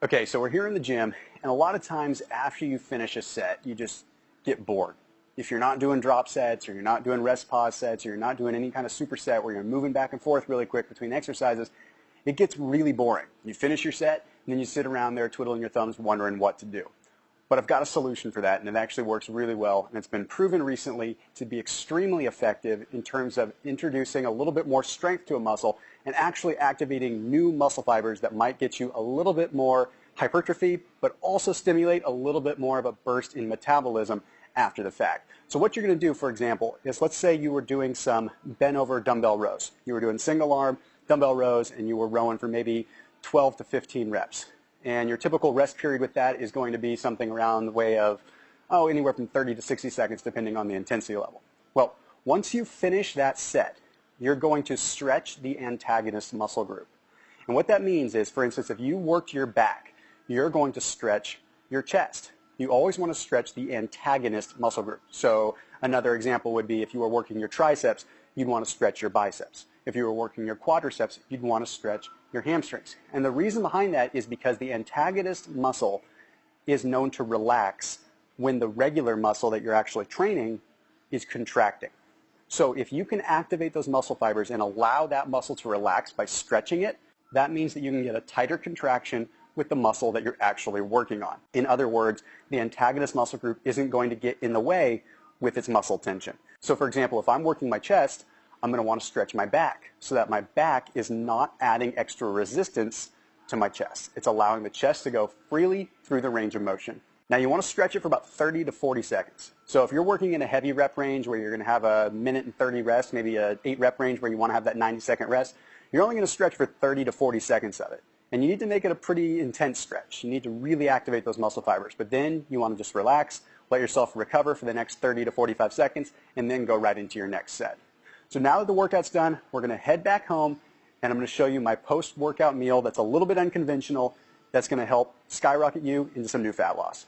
Okay, so we're here in the gym, and a lot of times after you finish a set, you just get bored. If you're not doing drop sets, or you're not doing rest pause sets, or you're not doing any kind of superset where you're moving back and forth really quick between exercises, it gets really boring. You finish your set, and then you sit around there twiddling your thumbs wondering what to do. But I've got a solution for that, and it actually works really well, and it's been proven recently to be extremely effective in terms of introducing a little bit more strength to a muscle and actually activating new muscle fibers that might get you a little bit more hypertrophy, but also stimulate a little bit more of a burst in metabolism after the fact. So what you're going to do, for example, is let's say you were doing some bent over dumbbell rows. You were doing single arm dumbbell rows, and you were rowing for maybe 12 to 15 reps. And your typical rest period with that is going to be something around the way of, anywhere from 30 to 60 seconds, depending on the intensity level. Well, once you finish that set, you're going to stretch the antagonist muscle group. And what that means is, for instance, if you worked your back, you're going to stretch your chest. You always want to stretch the antagonist muscle group. So another example would be if you were working your triceps, you'd want to stretch your biceps. If you were working your quadriceps, you'd want to stretch your hamstrings. And the reason behind that is because the antagonist muscle is known to relax when the regular muscle that you're actually training is contracting. So if you can activate those muscle fibers and allow that muscle to relax by stretching it, that means that you can get a tighter contraction with the muscle that you're actually working on. In other words, the antagonist muscle group isn't going to get in the way with its muscle tension. So for example, if I'm working my chest, I'm going to want to stretch my back so that my back is not adding extra resistance to my chest. It's allowing the chest to go freely through the range of motion. Now you want to stretch it for about 30 to 40 seconds. So if you're working in a heavy rep range where you're going to have a minute and 30 rest, maybe an 8 rep range where you want to have that 90-second rest, you're only going to stretch for 30 to 40 seconds of it. And you need to make it a pretty intense stretch. You need to really activate those muscle fibers. But then you want to just relax, let yourself recover for the next 30 to 45 seconds, and then go right into your next set. So now that the workout's done, we're going to head back home, and I'm going to show you my post-workout meal that's a little bit unconventional that's going to help skyrocket you into some new fat loss.